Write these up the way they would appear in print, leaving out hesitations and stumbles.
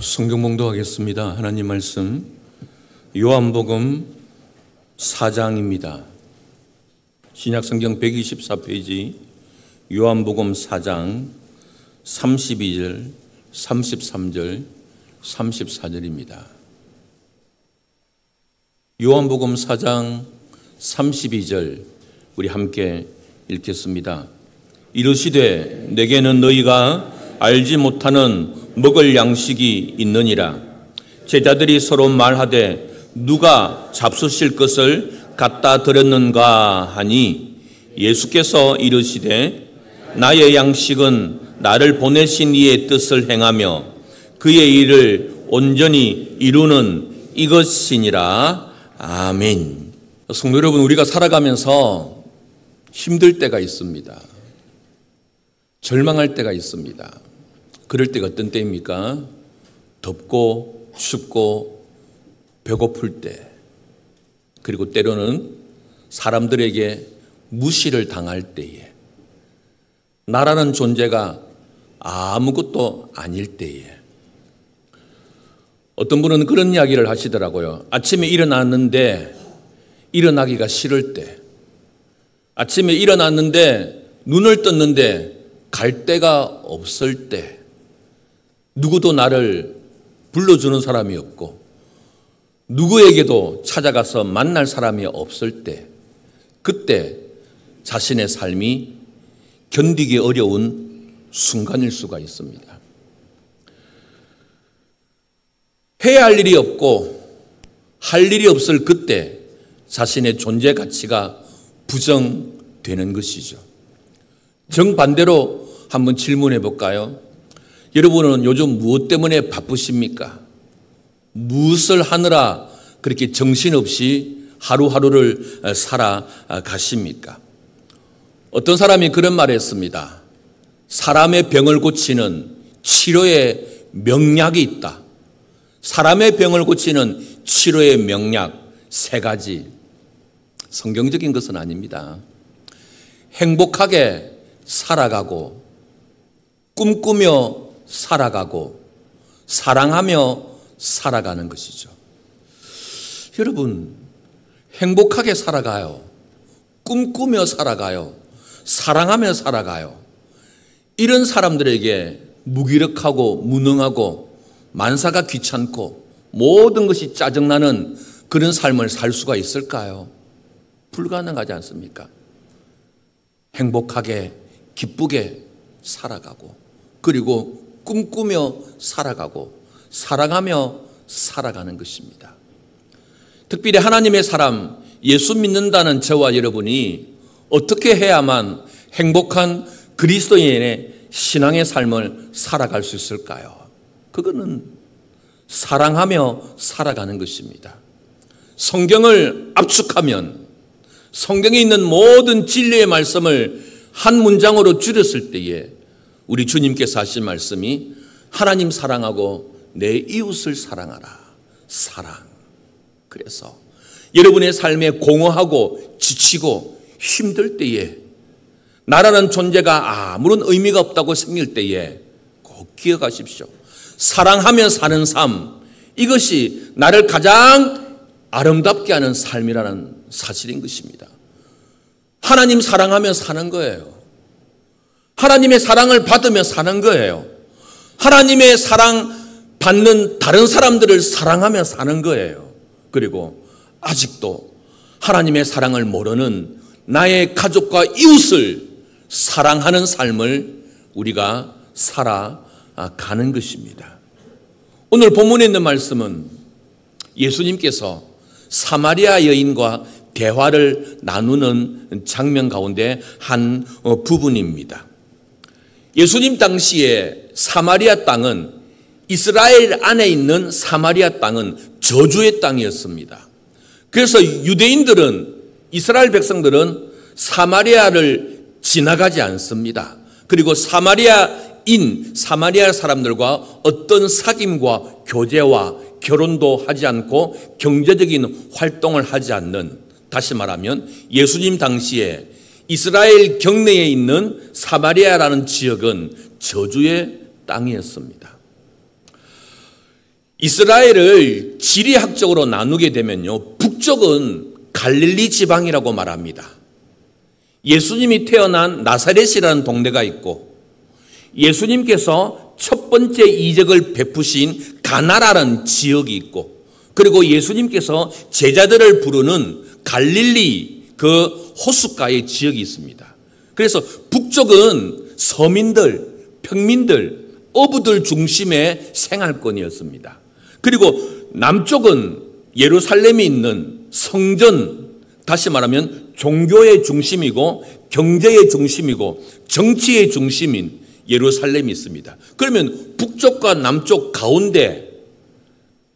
성경 봉독하겠습니다. 하나님 말씀 요한복음 4장입니다. 신약성경 124페이지 요한복음 4장 32절, 33절, 34절입니다. 요한복음 4장 32절 우리 함께 읽겠습니다. 이르시되 내게는 너희가 알지 못하는 먹을 양식이 있느니라. 제자들이 서로 말하되 누가 잡수실 것을 갖다 드렸는가 하니 예수께서 이르시되 나의 양식은 나를 보내신 이의 뜻을 행하며 그의 일을 온전히 이루는 이것이니라. 아멘. 성도 여러분, 우리가 살아가면서 힘들 때가 있습니다. 절망할 때가 있습니다. 그럴 때가 어떤 때입니까? 덥고 춥고 배고플 때, 그리고 때로는 사람들에게 무시를 당할 때에, 나라는 존재가 아무것도 아닐 때에. 어떤 분은 그런 이야기를 하시더라고요. 아침에 일어났는데 일어나기가 싫을 때, 아침에 일어났는데 눈을 떴는데 갈 데가 없을 때, 누구도 나를 불러주는 사람이 없고 누구에게도 찾아가서 만날 사람이 없을 때, 그때 자신의 삶이 견디기 어려운 순간일 수가 있습니다. 해야 할 일이 없고 할 일이 없을 그때 자신의 존재 가치가 부정되는 것이죠. 정반대로 한번 질문해 볼까요? 여러분은 요즘 무엇 때문에 바쁘십니까? 무엇을 하느라 그렇게 정신없이 하루하루를 살아가십니까? 어떤 사람이 그런 말을 했습니다. 사람의 병을 고치는 치료의 명약이 있다. 사람의 병을 고치는 치료의 명약 3가지. 성경적인 것은 아닙니다. 행복하게 살아가고, 꿈꾸며 살아가고, 사랑하며 살아가는 것이죠. 여러분, 행복하게 살아가요. 꿈꾸며 살아가요. 사랑하며 살아가요. 이런 사람들에게 무기력하고 무능하고 만사가 귀찮고 모든 것이 짜증나는 그런 삶을 살 수가 있을까요? 불가능하지 않습니까? 행복하게 기쁘게 살아가고, 그리고 꿈꾸며 살아가고 사랑하며 살아가는 것입니다. 특별히 하나님의 사람, 예수 믿는다는 저와 여러분이 어떻게 해야만 행복한 그리스도인의 신앙의 삶을 살아갈 수 있을까요? 그거는 사랑하며 살아가는 것입니다. 성경을 압축하면, 성경에 있는 모든 진리의 말씀을 한 문장으로 줄였을 때에 우리 주님께서 하신 말씀이 하나님 사랑하고 내 이웃을 사랑하라. 사랑. 그래서 여러분의 삶에 공허하고 지치고 힘들 때에, 나라는 존재가 아무런 의미가 없다고 생길 때에 꼭 기억하십시오. 사랑하며 사는 삶, 이것이 나를 가장 아름답게 하는 삶이라는 사실인 것입니다. 하나님 사랑하며 사는 거예요. 하나님의 사랑을 받으며 사는 거예요. 하나님의 사랑 받는 다른 사람들을 사랑하며 사는 거예요. 그리고 아직도 하나님의 사랑을 모르는 나의 가족과 이웃을 사랑하는 삶을 우리가 살아가는 것입니다. 오늘 본문에 있는 말씀은 예수님께서 사마리아 여인과 대화를 나누는 장면 가운데 한 부분입니다. 예수님 당시에 사마리아 땅은, 이스라엘 안에 있는 사마리아 땅은 저주의 땅이었습니다. 그래서 유대인들은, 이스라엘 백성들은 사마리아를 지나가지 않습니다. 그리고 사마리아인, 사마리아 사람들과 어떤 사귐과 교제와 결혼도 하지 않고 경제적인 활동을 하지 않는, 다시 말하면 예수님 당시에 이스라엘 경내에 있는 사마리아라는 지역은 저주의 땅이었습니다. 이스라엘을 지리학적으로 나누게 되면요, 북쪽은 갈릴리 지방이라고 말합니다. 예수님이 태어난 나사렛이라는 동네가 있고, 예수님께서 첫 번째 이적을 베푸신 가나라는 지역이 있고, 그리고 예수님께서 제자들을 부르는 갈릴리 그 호숫가의 지역이 있습니다. 그래서 북쪽은 서민들, 평민들, 어부들 중심의 생활권이었습니다. 그리고 남쪽은 예루살렘이 있는 성전, 다시 말하면 종교의 중심이고 경제의 중심이고 정치의 중심인 예루살렘이 있습니다. 그러면 북쪽과 남쪽 가운데,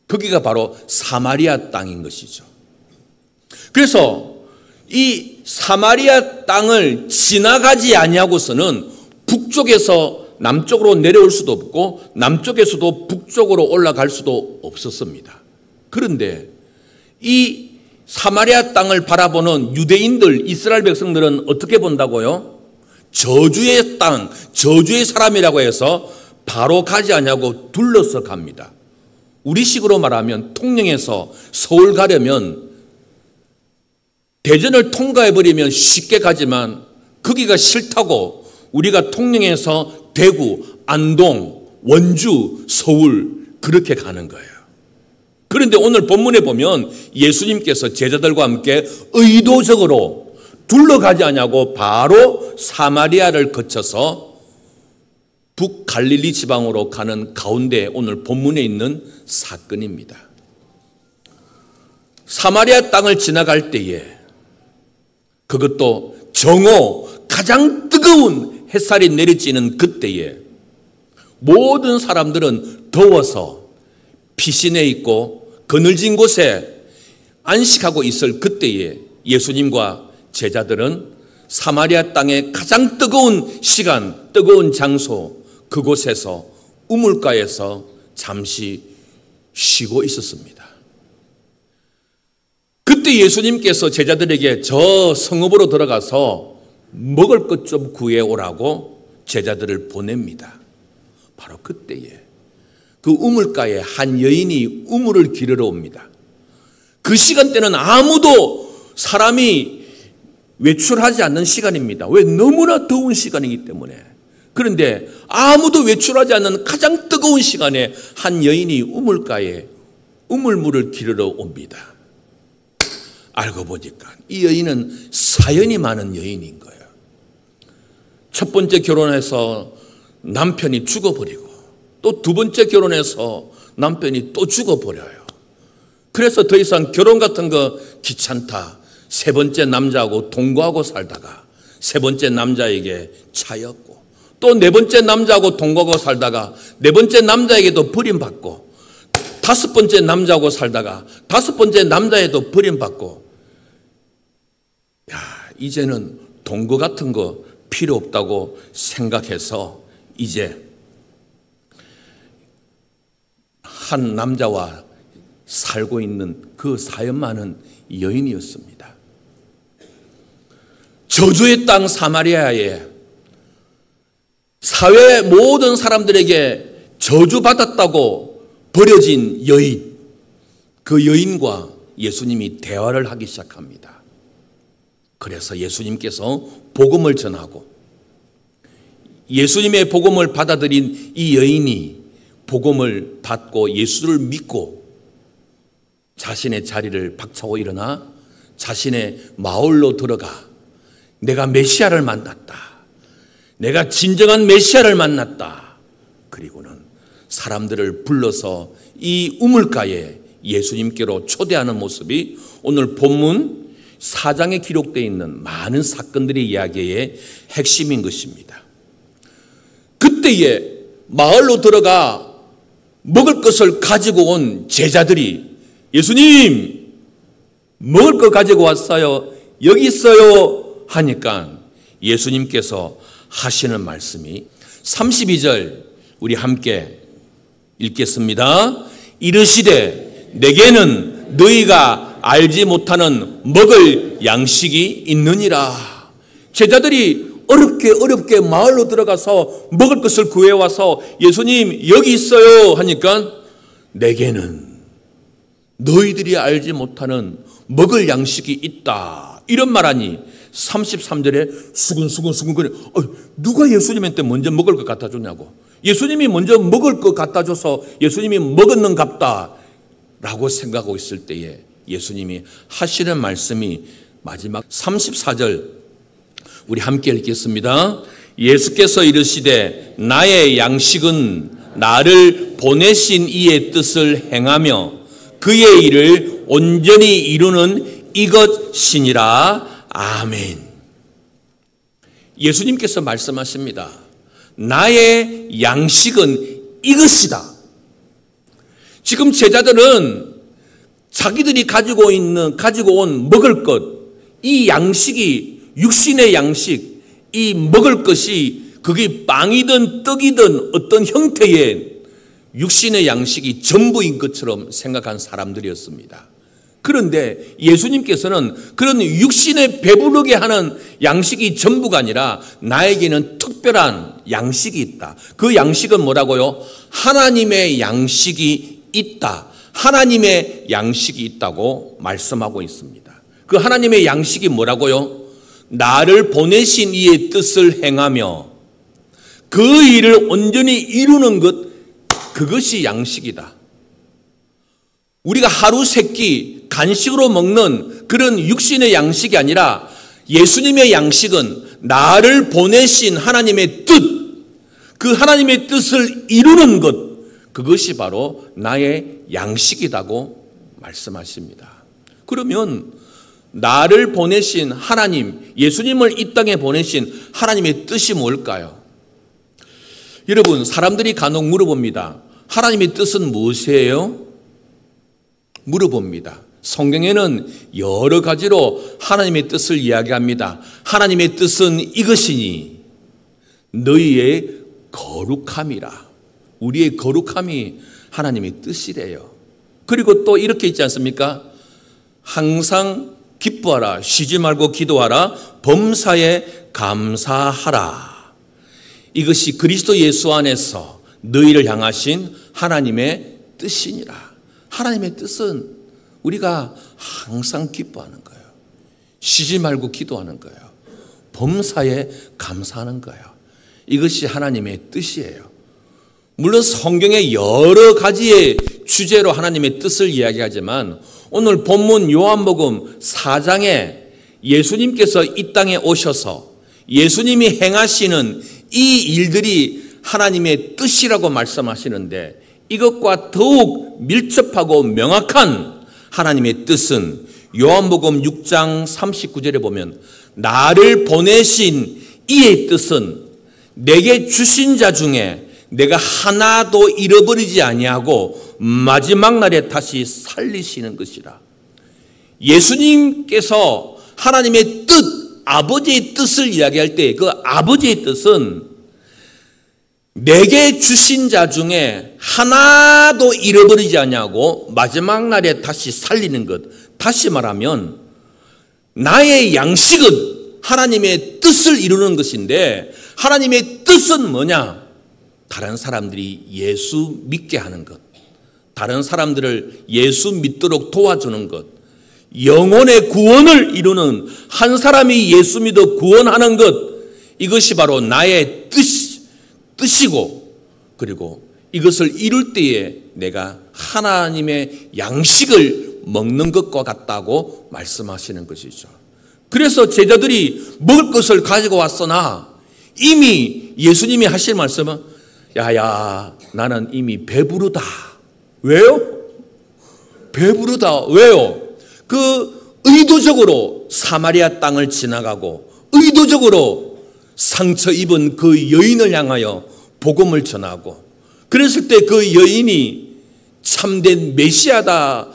거기가 바로 사마리아 땅인 것이죠. 그래서 이 사마리아 땅을 지나가지 아니하고서는 북쪽에서 남쪽으로 내려올 수도 없고 남쪽에서도 북쪽으로 올라갈 수도 없었습니다. 그런데 이 사마리아 땅을 바라보는 유대인들, 이스라엘 백성들은 어떻게 본다고요? 저주의 땅, 저주의 사람이라고 해서 바로 가지 않냐고 둘러서 갑니다. 우리식으로 말하면 통영에서 서울 가려면 대전을 통과해버리면 쉽게 가지만 거기가 싫다고 우리가 통영에서 대구, 안동, 원주, 서울 그렇게 가는 거예요. 그런데 오늘 본문에 보면 예수님께서 제자들과 함께 의도적으로 둘러가지 않냐고 바로 사마리아를 거쳐서 북갈릴리 지방으로 가는 가운데 오늘 본문에 있는 사건입니다. 사마리아 땅을 지나갈 때에, 그것도 정오 가장 뜨거운 햇살이 내리쬐는 그때에 모든 사람들은 더워서 피신해 있고 그늘진 곳에 안식하고 있을 그때에 예수님과 제자들은 사마리아 땅의 가장 뜨거운 시간, 뜨거운 장소, 그곳에서 우물가에서 잠시 쉬고 있었습니다. 그때 예수님께서 제자들에게 저 성읍으로 들어가서 먹을 것 좀 구해오라고 제자들을 보냅니다. 바로 그때에 그 우물가에 한 여인이 우물을 기르러 옵니다. 그 시간대는 아무도 사람이 외출하지 않는 시간입니다. 왜? 너무나 더운 시간이기 때문에. 그런데 아무도 외출하지 않는 가장 뜨거운 시간에 한 여인이 우물가에 우물물을 기르러 옵니다. 알고 보니까 이 여인은 사연이 많은 여인인 거예요. 첫 번째 결혼해서 남편이 죽어버리고 또 두 번째 결혼해서 남편이 또 죽어버려요. 그래서 더 이상 결혼 같은 거 귀찮다. 세 번째 남자하고 동거하고 살다가 세 번째 남자에게 차였고 또 네 번째 남자하고 동거하고 살다가 네 번째 남자에게도 버림받고 다섯 번째 남자하고 살다가 다섯 번째 남자에도 버림받고, 야, 이제는 동거 같은 거 필요 없다고 생각해서 이제 한 남자와 살고 있는 그 사연 많은 여인이었습니다. 저주의 땅 사마리아에 사회 모든 사람들에게 저주받았다고 버려진 여인, 그 여인과 예수님이 대화를 하기 시작합니다. 그래서 예수님께서 복음을 전하고 예수님의 복음을 받아들인 이 여인이 복음을 받고 예수를 믿고 자신의 자리를 박차고 일어나 자신의 마을로 들어가 내가 메시아를 만났다. 내가 진정한 메시아를 만났다. 그리고는 사람들을 불러서 이 우물가에 예수님께로 초대하는 모습이 오늘 본문 4장에 기록되어 있는 많은 사건들의 이야기의 핵심인 것입니다. 그때에 마을로 들어가 먹을 것을 가지고 온 제자들이 예수님 먹을 거 가지고 왔어요. 여기 있어요. 하니까 예수님께서 하시는 말씀이 32절 우리 함께 읽겠습니다. 이르시되 내게는 너희가 알지 못하는 먹을 양식이 있느니라. 제자들이 어렵게 마을로 들어가서 먹을 것을 구해와서 예수님 여기 있어요 하니까 내게는 너희들이 알지 못하는 먹을 양식이 있다. 이런 말하니 33절에 수근수근수근거려. 누가 예수님한테 먼저 먹을 것 갖다 줬냐고. 예수님이 먼저 먹을 것 갖다 줘서 예수님이 먹었는갑다 라고 생각하고 있을 때에 예수님이 하시는 말씀이 마지막 34절 우리 함께 읽겠습니다. 예수께서 이르시되 나의 양식은 나를 보내신 이의 뜻을 행하며 그의 일을 온전히 이루는 이것이니라. 아멘. 예수님께서 말씀하십니다. 나의 양식은 이것이다. 지금 제자들은 자기들이 가지고 온 먹을 것, 이 양식이 육신의 양식, 이 먹을 것이 그게 빵이든 떡이든 어떤 형태의 육신의 양식이 전부인 것처럼 생각한 사람들이었습니다. 그런데 예수님께서는 그런 육신에 배부르게 하는 양식이 전부가 아니라 나에게는 특별한 양식이 있다. 그 양식은 뭐라고요? 하나님의 양식이 있다. 하나님의 양식이 있다고 말씀하고 있습니다. 그 하나님의 양식이 뭐라고요? 나를 보내신 이의 뜻을 행하며 그 일을 온전히 이루는 것, 그것이 양식이다. 우리가 하루 세 끼 간식으로 먹는 그런 육신의 양식이 아니라 예수님의 양식은 나를 보내신 하나님의 뜻, 그 하나님의 뜻을 이루는 것, 그것이 바로 나의 양식이라고 말씀하십니다. 그러면 나를 보내신 하나님, 예수님을 이 땅에 보내신 하나님의 뜻이 뭘까요? 여러분, 사람들이 간혹 물어봅니다. 하나님의 뜻은 무엇이에요? 물어봅니다. 성경에는 여러 가지로 하나님의 뜻을 이야기합니다. 하나님의 뜻은 이것이니 너희의 거룩함이라. 우리의 거룩함이 하나님의 뜻이래요. 그리고 또 이렇게 있지 않습니까? 항상 기뻐하라, 쉬지 말고 기도하라, 범사에 감사하라. 이것이 그리스도 예수 안에서 너희를 향하신 하나님의 뜻이니라. 하나님의 뜻은 우리가 항상 기뻐하는 거예요. 쉬지 말고 기도하는 거예요. 범사에 감사하는 거예요. 이것이 하나님의 뜻이에요. 물론 성경에 여러 가지의 주제로 하나님의 뜻을 이야기하지만 오늘 본문 요한복음 4장에 예수님께서 이 땅에 오셔서 예수님이 행하시는 이 일들이 하나님의 뜻이라고 말씀하시는데 이것과 더욱 밀접하고 명확한 하나님의 뜻은 요한복음 6장 39절에 보면 나를 보내신 이의 뜻은 내게 주신 자 중에 내가 하나도 잃어버리지 아니하고 마지막 날에 다시 살리시는 것이라. 예수님께서 하나님의 뜻, 아버지의 뜻을 이야기할 때 그 아버지의 뜻은 내게 주신 자 중에 하나도 잃어버리지 아니하고 마지막 날에 다시 살리는 것. 다시 말하면 나의 양식은 하나님의 뜻을 이루는 것인데 하나님의 뜻은 뭐냐? 다른 사람들이 예수 믿게 하는 것, 다른 사람들을 예수 믿도록 도와주는 것, 영혼의 구원을 이루는 한 사람이 예수 믿어 구원하는 것, 이것이 바로 나의 뜻이고 그리고 이것을 이룰 때에 내가 하나님의 양식을 먹는 것과 같다고 말씀하시는 것이죠. 그래서 제자들이 먹을 것을 가지고 왔으나 이미 예수님이 하실 말씀은 야야 나는 이미 배부르다. 왜요? 배부르다. 왜요? 그 의도적으로 사마리아 땅을 지나가고 의도적으로 상처 입은 그 여인을 향하여 복음을 전하고 그랬을 때 그 여인이 참된 메시아다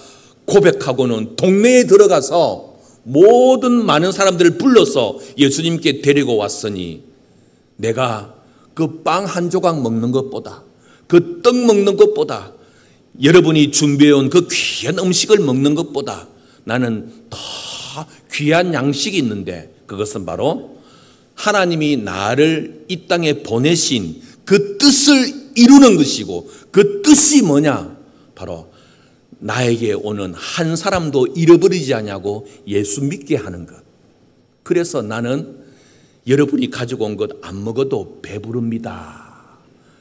고백하고는 동네에 들어가서 모든 많은 사람들을 불러서 예수님께 데리고 왔으니 내가 그 빵 한 조각 먹는 것보다 그 떡 먹는 것보다 여러분이 준비해온 그 귀한 음식을 먹는 것보다 나는 더 귀한 양식이 있는데 그것은 바로 하나님이 나를 이 땅에 보내신 그 뜻을 이루는 것이고 그 뜻이 뭐냐? 바로 나에게 오는 한 사람도 잃어버리지 않냐고 예수 믿게 하는 것. 그래서 나는 여러분이 가지고 온 것 안 먹어도 배부릅니다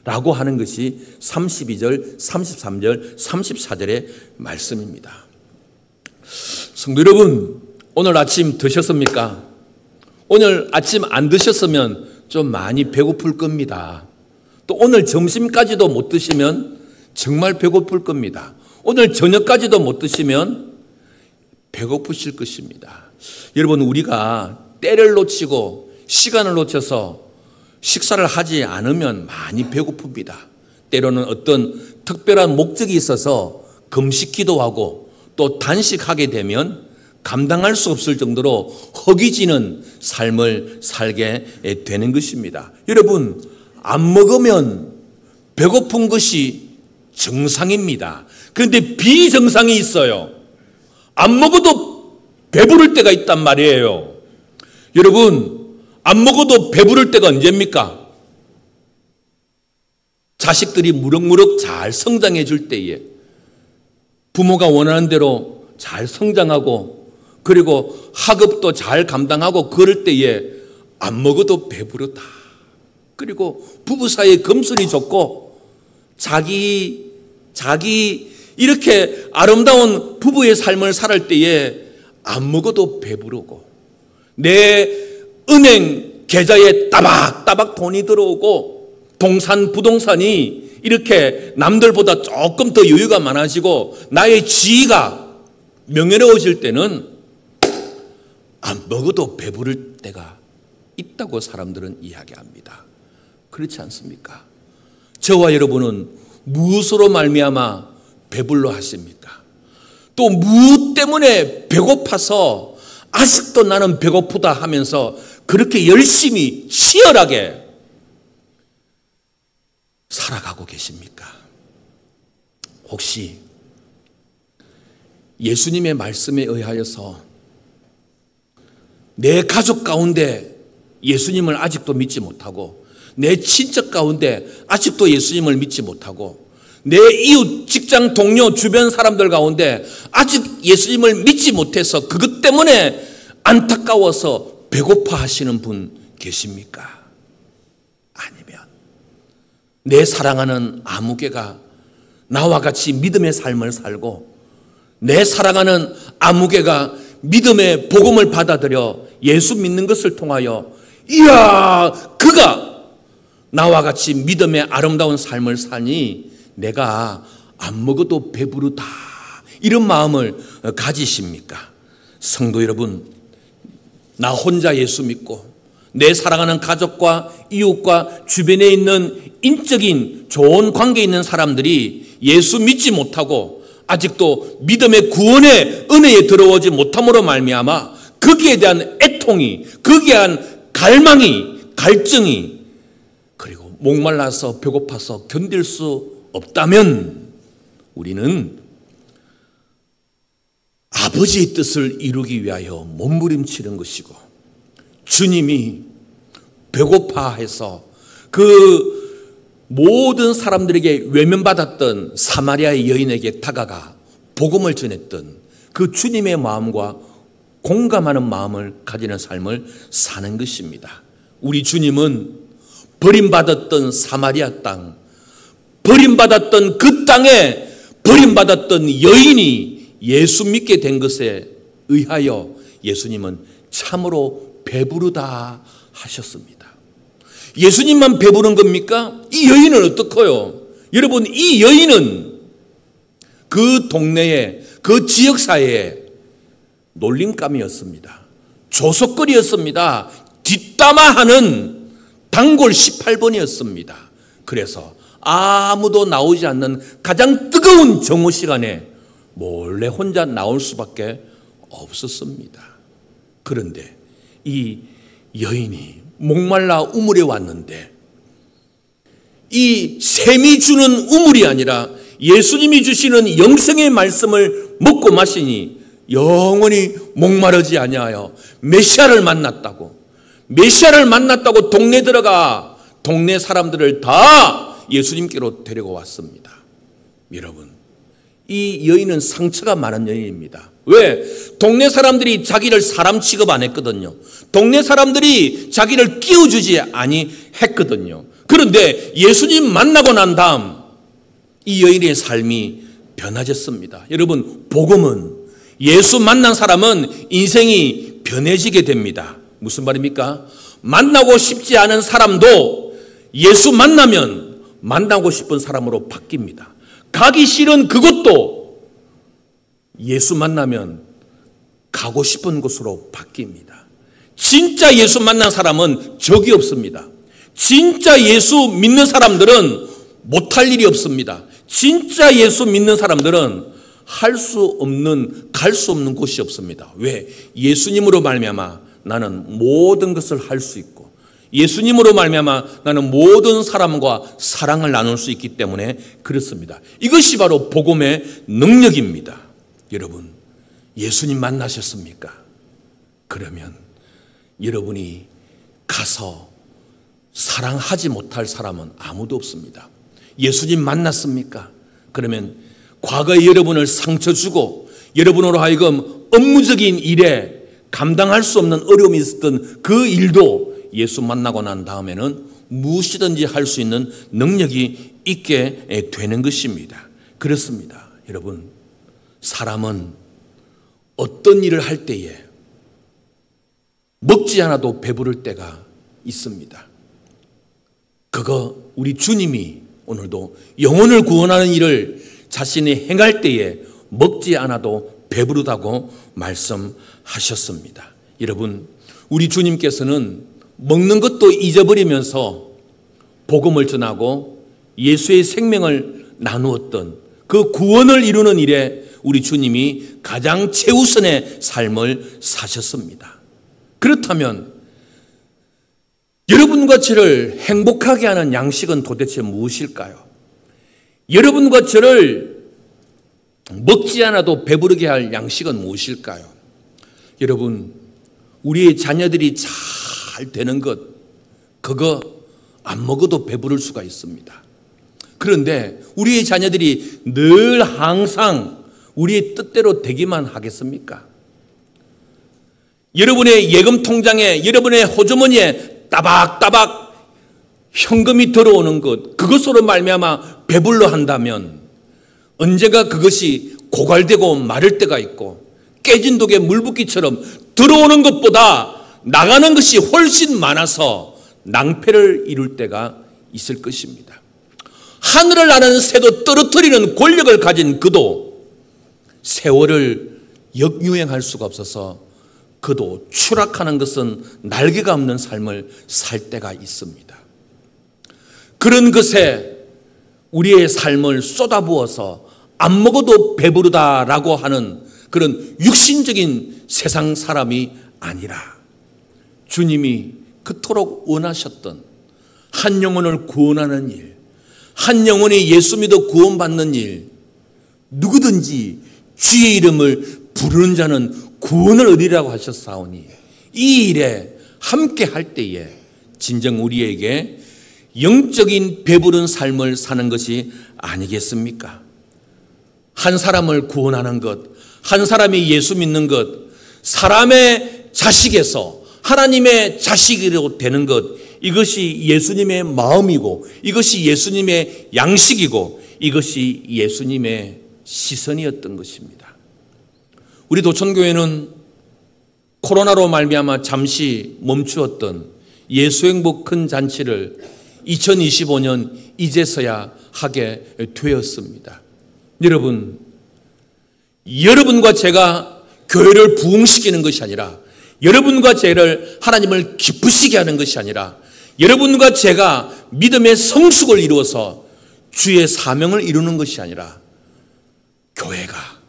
라고 하는 것이 32절, 33절, 34절의 말씀입니다. 성도 여러분, 오늘 아침 드셨습니까? 오늘 아침 안 드셨으면 좀 많이 배고플 겁니다. 또 오늘 점심까지도 못 드시면 정말 배고플 겁니다. 오늘 저녁까지도 못 드시면 배고프실 것입니다. 여러분, 우리가 때를 놓치고 시간을 놓쳐서 식사를 하지 않으면 많이 배고픕니다. 때로는 어떤 특별한 목적이 있어서 금식 기도하고 또 단식하게 되면 감당할 수 없을 정도로 허기지는 삶을 살게 되는 것입니다. 여러분, 안 먹으면 배고픈 것이 정상입니다. 그런데 비정상이 있어요. 안 먹어도 배부를 때가 있단 말이에요. 여러분, 안 먹어도 배부를 때가 언제입니까? 자식들이 무럭무럭 잘 성장해 줄 때에, 부모가 원하는 대로 잘 성장하고 그리고 학업도 잘 감당하고 그럴 때에 안 먹어도 배부르다. 그리고 부부 사이에 금슬이 좋고 자기 이렇게 아름다운 부부의 삶을 살 때에 안 먹어도 배부르고, 내 은행 계좌에 따박따박 돈이 들어오고, 동산 부동산이 이렇게 남들보다 조금 더 여유가 많아지고 나의 지위가 명예로워질 때는 안 먹어도 배부를 때가 있다고 사람들은 이야기합니다. 그렇지 않습니까? 저와 여러분은 무엇으로 말미암아 배불러 하십니까? 또 무엇 때문에 배고파서 아직도 나는 배고프다 하면서 그렇게 열심히 치열하게 살아가고 계십니까? 혹시 예수님의 말씀에 의하여서 내 가족 가운데 예수님을 아직도 믿지 못하고, 내 친척 가운데 아직도 예수님을 믿지 못하고, 내 이웃, 직장 동료, 주변 사람들 가운데 아직 예수님을 믿지 못해서 그것 때문에 안타까워서 배고파 하시는 분 계십니까? 아니면 내 사랑하는 아무개가 나와 같이 믿음의 삶을 살고, 내 사랑하는 아무개가 믿음의 복음을 받아들여 예수 믿는 것을 통하여, 이야, 그가 나와 같이 믿음의 아름다운 삶을 사니 내가 안 먹어도 배부르다, 이런 마음을 가지십니까? 성도 여러분, 나 혼자 예수 믿고 내 사랑하는 가족과 이웃과 주변에 있는 인적인 좋은 관계에 있는 사람들이 예수 믿지 못하고 아직도 믿음의 구원의 은혜에 들어오지 못함으로 말미암아 거기에 대한 애통이, 거기에 대한 갈망이, 갈증이, 그리고 목말라서 배고파서 견딜 수 없다면 우리는 아버지의 뜻을 이루기 위하여 몸부림치는 것이고, 주님이 배고파해서 그 모든 사람들에게 외면받았던 사마리아의 여인에게 다가가 복음을 전했던 그 주님의 마음과 공감하는 마음을 가지는 삶을 사는 것입니다. 우리 주님은 버림받았던 사마리아 땅, 버림받았던 그 땅에 버림받았던 여인이 예수 믿게 된 것에 의하여 예수님은 참으로 배부르다 하셨습니다. 예수님만 배부른 겁니까? 이 여인은 어떡해요? 여러분, 이 여인은 그 동네에, 그 지역사회에 놀림감이었습니다. 조석거리였습니다. 뒷담화하는 단골 18번이었습니다. 그래서 아무도 나오지 않는 가장 뜨거운 정오 시간에 몰래 혼자 나올 수밖에 없었습니다. 그런데 이 여인이 목말라 우물에 왔는데, 이 샘이 주는 우물이 아니라 예수님이 주시는 영생의 말씀을 먹고 마시니 영원히 목마르지 아니하여 메시아를 만났다고 동네 들어가 동네 사람들을 다 예수님께로 데리고 왔습니다. 여러분, 이 여인은 상처가 많은 여인입니다. 왜? 동네 사람들이 자기를 사람 취급 안 했거든요. 동네 사람들이 자기를 끼워주지 아니했거든요. 그런데 예수님 만나고 난 다음 이 여인의 삶이 변화졌습니다. 여러분, 복음은, 예수 만난 사람은 인생이 변해지게 됩니다. 무슨 말입니까? 만나고 싶지 않은 사람도 예수 만나면 만나고 싶은 사람으로 바뀝니다. 가기 싫은 그것도 예수 만나면 가고 싶은 곳으로 바뀝니다. 진짜 예수 만난 사람은 적이 없습니다. 진짜 예수 믿는 사람들은 못할 일이 없습니다. 진짜 예수 믿는 사람들은 할 수 없는, 갈 수 없는 곳이 없습니다. 왜? 예수님으로 말미암아 나는 모든 것을 할 수 있고, 예수님으로 말미암아 나는 모든 사람과 사랑을 나눌 수 있기 때문에 그렇습니다. 이것이 바로 복음의 능력입니다. 여러분, 예수님 만나셨습니까? 그러면 여러분이 가서 사랑하지 못할 사람은 아무도 없습니다. 예수님 만났습니까? 그러면 과거에 여러분을 상처 주고 여러분으로 하여금 업무적인 일에 감당할 수 없는 어려움이 있었던 그 일도 예수 만나고 난 다음에는 무엇이든지 할 수 있는 능력이 있게 되는 것입니다. 그렇습니다. 여러분, 사람은 어떤 일을 할 때에 먹지 않아도 배부를 때가 있습니다. 그거 우리 주님이 오늘도 영혼을 구원하는 일을 자신이 행할 때에 먹지 않아도 배부르다고 말씀하셨습니다. 여러분, 우리 주님께서는 먹는 것도 잊어버리면서 복음을 전하고 예수의 생명을 나누었던 그 구원을 이루는 일에 우리 주님이 가장 최우선의 삶을 사셨습니다. 그렇다면 여러분과 저를 행복하게 하는 양식은 도대체 무엇일까요? 여러분과 저를 먹지 않아도 배부르게 할 양식은 무엇일까요? 여러분, 우리의 자녀들이 잘 되는 것, 그거 안 먹어도 배부를 수가 있습니다. 그런데 우리의 자녀들이 늘 항상 우리의 뜻대로 되기만 하겠습니까? 여러분의 예금 통장에, 여러분의 호주머니에 따박따박 현금이 들어오는 것, 그것으로 말미암아 배불러 한다면 언젠가 그것이 고갈되고 마를 때가 있고 깨진 독에 물 붓기처럼 들어오는 것보다 나가는 것이 훨씬 많아서 낭패를 이룰 때가 있을 것입니다. 하늘을 나는 새도 떨어뜨리는 권력을 가진 그도 세월을 역유행할 수가 없어서 그도 추락하는 것은 날개가 없는 삶을 살 때가 있습니다. 그런 것에 우리의 삶을 쏟아부어서 안 먹어도 배부르다라고 하는 그런 육신적인 세상 사람이 아니라 주님이 그토록 원하셨던 한 영혼을 구원하는 일, 한 영혼이 예수 믿어 구원받는 일, 누구든지 주의 이름을 부르는 자는 구원을 얻으리라고 하셨사오니 이 일에 함께 할 때에 진정 우리에게 영적인 배부른 삶을 사는 것이 아니겠습니까? 한 사람을 구원하는 것, 한 사람이 예수 믿는 것, 사람의 자식에서 하나님의 자식으로 되는 것, 이것이 예수님의 마음이고 이것이 예수님의 양식이고 이것이 예수님의 시선이었던 것입니다. 우리 도천교회는 코로나로 말미암아 잠시 멈추었던 예수행복 큰 잔치를 2025년 이제서야 하게 되었습니다. 여러분, 여러분과 제가 교회를 부흥시키는 것이 아니라 여러분과 제를 하나님을 기쁘시게 하는 것이 아니라 여러분과 제가 믿음의 성숙을 이루어서 주의 사명을 이루는 것이 아니라 교회가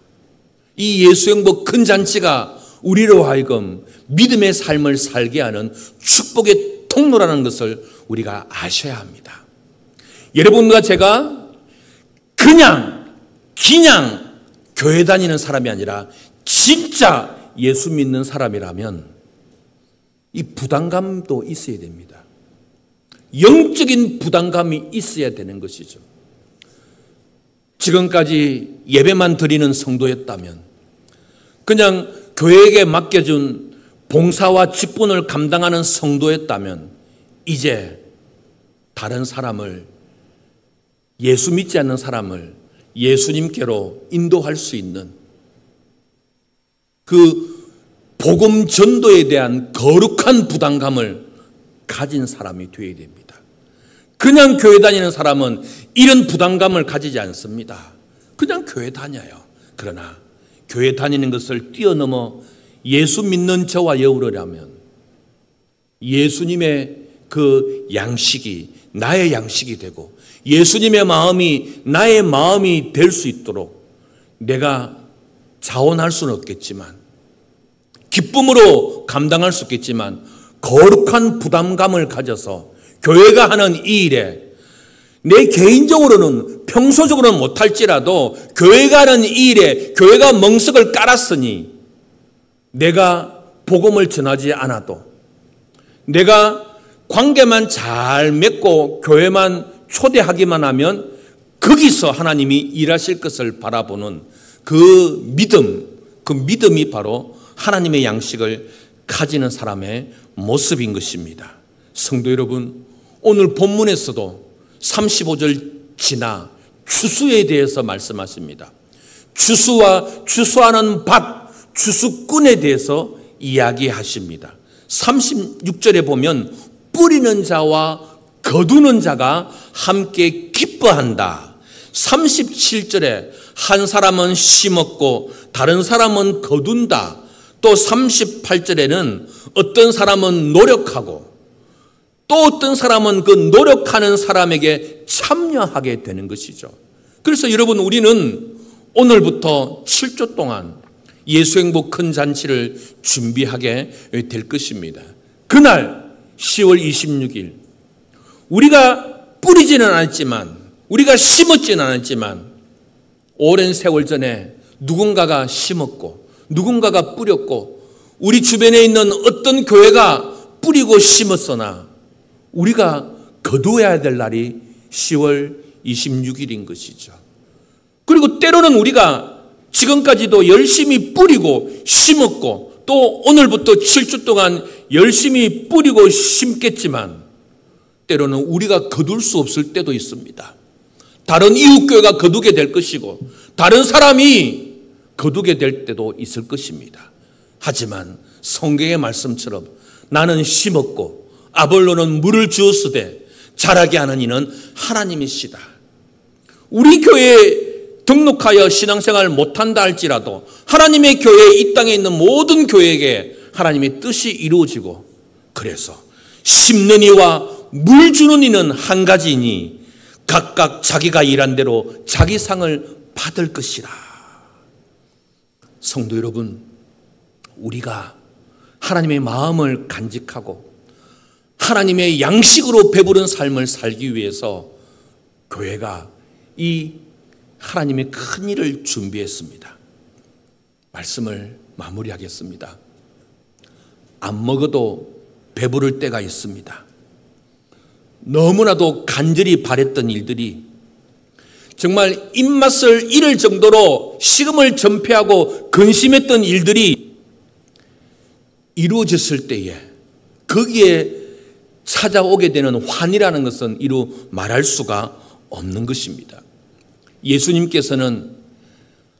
이 예수행복 큰 잔치가 우리로 하여금 믿음의 삶을 살게 하는 축복의 통로라는 것을 우리가 아셔야 합니다. 여러분과 제가 그냥 교회 다니는 사람이 아니라 진짜 예수 믿는 사람이라면 이 부담감도 있어야 됩니다. 영적인 부담감이 있어야 되는 것이죠. 지금까지 예배만 드리는 성도였다면, 그냥 교회에게 맡겨준 봉사와 직분을 감당하는 성도였다면, 이제 다른 사람을, 예수 믿지 않는 사람을 예수님께로 인도할 수 있는 그 복음 전도에 대한 거룩한 부담감을 가진 사람이 되어야 됩니다. 그냥 교회 다니는 사람은 이런 부담감을 가지지 않습니다. 그냥 교회 다녀요. 그러나 교회 다니는 것을 뛰어넘어 예수 믿는 저와 여러분이라면 예수님의 그 양식이 나의 양식이 되고 예수님의 마음이 나의 마음이 될 수 있도록 내가 자원할 수는 없겠지만, 기쁨으로 감당할 수 있겠지만, 거룩한 부담감을 가져서 교회가 하는 이 일에 내 개인적으로는 평소적으로는 못할지라도 교회가 하는 이 일에 교회가 멍석을 깔았으니 내가 복음을 전하지 않아도, 내가 관계만 잘 맺고 교회만 초대하기만 하면 거기서 하나님이 일하실 것을 바라보는 그 믿음이 바로 하나님의 양식을 가지는 사람의 모습인 것입니다. 성도 여러분, 오늘 본문에서도 35절 지나 추수에 대해서 말씀하십니다. 추수와 추수하는 밭, 추수꾼에 대해서 이야기하십니다. 36절에 보면 뿌리는 자와 거두는 자가 함께 기뻐한다. 37절에 한 사람은 심었고 다른 사람은 거둔다. 또 38절에는 어떤 사람은 노력하고 또 어떤 사람은 그 노력하는 사람에게 참여하게 되는 것이죠. 그래서 여러분, 우리는 오늘부터 7주 동안 예수행복 큰 잔치를 준비하게 될 것입니다. 그날 10월 26일 우리가 뿌리지는 않았지만, 우리가 심었지는 않았지만, 오랜 세월 전에 누군가가 심었고 누군가가 뿌렸고 우리 주변에 있는 어떤 교회가 뿌리고 심었으나 우리가 거두어야 될 날이 10월 26일인 것이죠. 그리고 때로는 우리가 지금까지도 열심히 뿌리고 심었고 또 오늘부터 7주 동안 열심히 뿌리고 심겠지만 때로는 우리가 거둘 수 없을 때도 있습니다. 다른 이웃교회가 거두게 될 것이고 다른 사람이 거두게 될 때도 있을 것입니다. 하지만 성경의 말씀처럼 나는 심었고 아볼로는 물을 주었으되 자라게 하는 이는 하나님이시다. 우리 교회에 등록하여 신앙생활 못한다 할지라도 하나님의 교회, 이 땅에 있는 모든 교회에게 하나님의 뜻이 이루어지고, 그래서 심는 이와 물 주는 이는 한 가지이니 각각 자기가 일한 대로 자기 상을 받을 것이라. 성도 여러분, 우리가 하나님의 마음을 간직하고 하나님의 양식으로 배부른 삶을 살기 위해서 교회가 이 하나님의 큰 일을 준비했습니다. 말씀을 마무리하겠습니다. 안 먹어도 배부를 때가 있습니다. 너무나도 간절히 바랬던 일들이 정말 입맛을 잃을 정도로 식음을 전폐하고 근심했던 일들이 이루어졌을 때에 거기에 찾아오게 되는 환희라는 것은 이루 말할 수가 없는 것입니다. 예수님께서는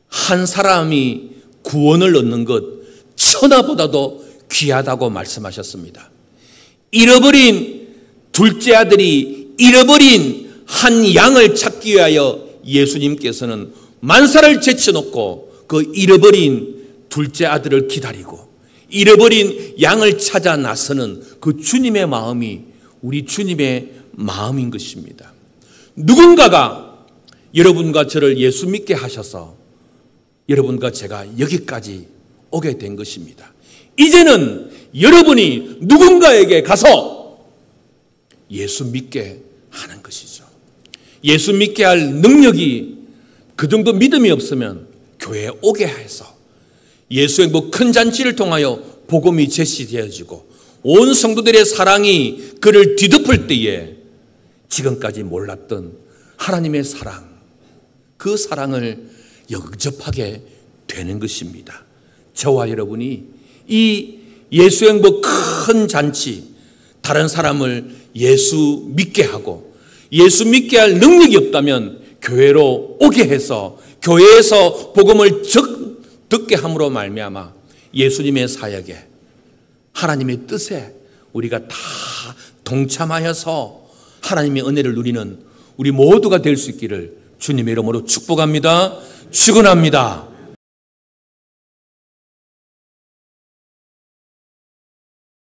한 사람이 구원을 얻는 것 천하보다도 귀하다고 말씀하셨습니다. 잃어버린 둘째 아들이 잃어버린 한 양을 찾기 위하여 예수님께서는 만사를 제쳐놓고 그 잃어버린 둘째 아들을 기다리고 잃어버린 양을 찾아 나서는 그 주님의 마음이 우리 주님의 마음인 것입니다. 누군가가 여러분과 저를 예수 믿게 하셔서 여러분과 제가 여기까지 오게 된 것입니다. 이제는 여러분이 누군가에게 가서 예수 믿게 하는 것이죠. 예수 믿게 할 능력이 그 정도 믿음이 없으면 교회에 오게 해서 예수의 뭐 큰 잔치를 통하여 복음이 제시되어지고 온 성도들의 사랑이 그를 뒤덮을 때에 지금까지 몰랐던 하나님의 사랑, 그 사랑을 영접하게 되는 것입니다. 저와 여러분이 이 예수 행복 큰 잔치, 다른 사람을 예수 믿게 하고 예수 믿게 할 능력이 없다면 교회로 오게 해서 교회에서 복음을 듣게 함으로 말미암아 예수님의 사역에 하나님의 뜻에 우리가 다 동참하여서 하나님의 은혜를 누리는 우리 모두가 될 수 있기를 주님의 이름으로 축복합니다. 축원합니다.